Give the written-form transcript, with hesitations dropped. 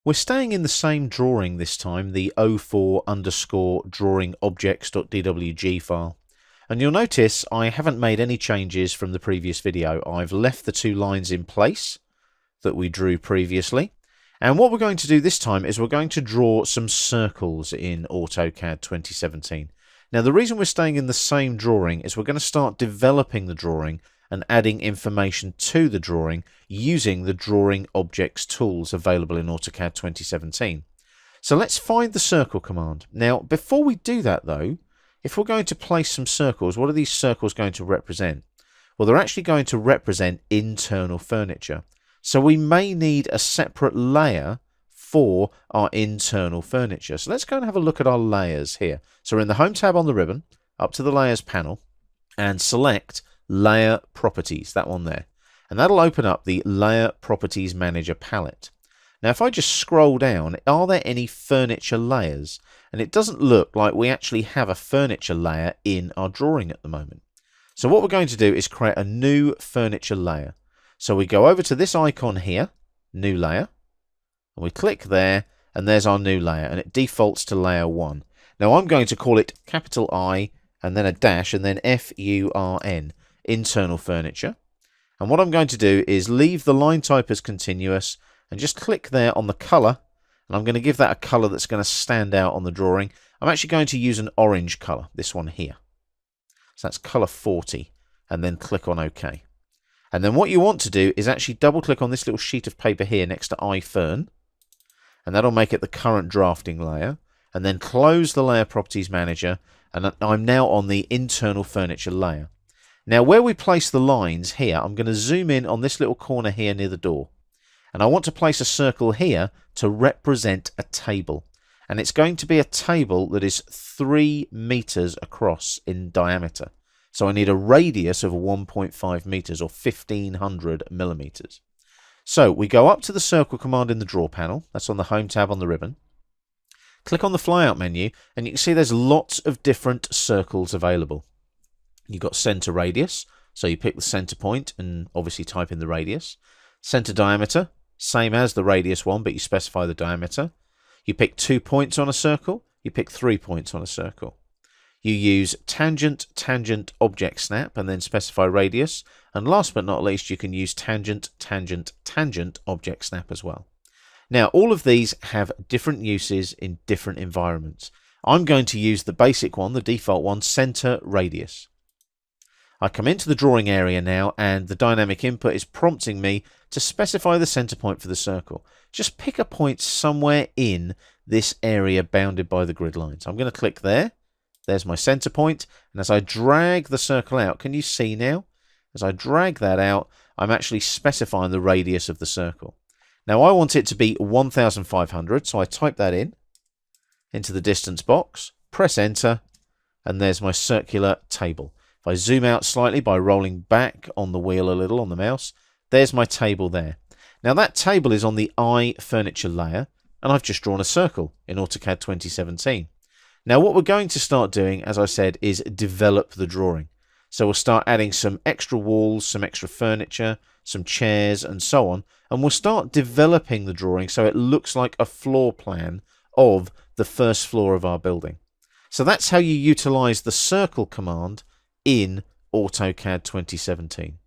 We're staying in the same drawing this time, the 04 underscore drawing objects.dwg file. And you'll notice I haven't made any changes from the previous video. I've left the two lines in place that we drew previously. And what we're going to do this time is we're going to draw some circles in AutoCAD 2017. Now the reason we're staying in the same drawing is we're going to start developing the drawing and adding information to the drawing using the drawing objects tools available in AutoCAD 2017. So let's find the circle command. Now before we do that though, if we're going to place some circles, what are these circles going to represent? Well, they're actually going to represent internal furniture. So we may need a separate layer for our internal furniture. So let's go and have a look at our layers here. So we're in the Home tab on the ribbon, up to the Layers panel, and select Layer Properties, that one there. And that'll open up the Layer Properties Manager palette. Now if I just scroll down, are there any furniture layers? And it doesn't look like we actually have a furniture layer in our drawing at the moment. So what we're going to do is create a new furniture layer. So we go over to this icon here, New Layer, and we click there, and there's our new layer, and it defaults to Layer 1. Now I'm going to call it capital I, and then a dash, and then FURN, Internal Furniture. And what I'm going to do is leave the line type as continuous, and just click there on the colour, and I'm going to give that a colour that's going to stand out on the drawing. I'm actually going to use an orange colour, this one here. So that's colour 40, and then click on OK. And then what you want to do is actually double click on this little sheet of paper here next to iFern, and that'll make it the current drafting layer, and then close the Layer Properties Manager, and I'm now on the internal furniture layer. Now where we place the lines here, I'm going to zoom in on this little corner here near the door, and I want to place a circle here to represent a table, and it's going to be a table that is 3 meters across in diameter. So I need a radius of 1.5 meters or 1500 millimeters. So we go up to the circle command in the draw panel. That's on the Home tab on the ribbon. Click on the flyout menu and you can see there's lots of different circles available. You've got center radius. So you pick the center point and obviously type in the radius. Center diameter, same as the radius one, but you specify the diameter. You pick 2 points on a circle. You pick 3 points on a circle. You use tangent, tangent, object snap, and then specify radius. And last but not least, you can use tangent, tangent, tangent, object snap as well. Now, all of these have different uses in different environments. I'm going to use the basic one, the default one, center radius. I come into the drawing area now, and the dynamic input is prompting me to specify the center point for the circle. Just pick a point somewhere in this area bounded by the grid lines. I'm going to click there. There's my center point, and as I drag the circle out, can you see now? As I drag that out, I'm actually specifying the radius of the circle. Now I want it to be 1500, so I type that in into the distance box, press enter, and there's my circular table. If I zoom out slightly by rolling back on the wheel a little on the mouse, there's my table there. Now that table is on the I furniture layer, and I've just drawn a circle in AutoCAD 2017. Now what we're going to start doing, as I said, is develop the drawing. So we'll start adding some extra walls, some extra furniture, some chairs and so on. And we'll start developing the drawing so it looks like a floor plan of the first floor of our building. So that's how you utilize the circle command in AutoCAD 2017.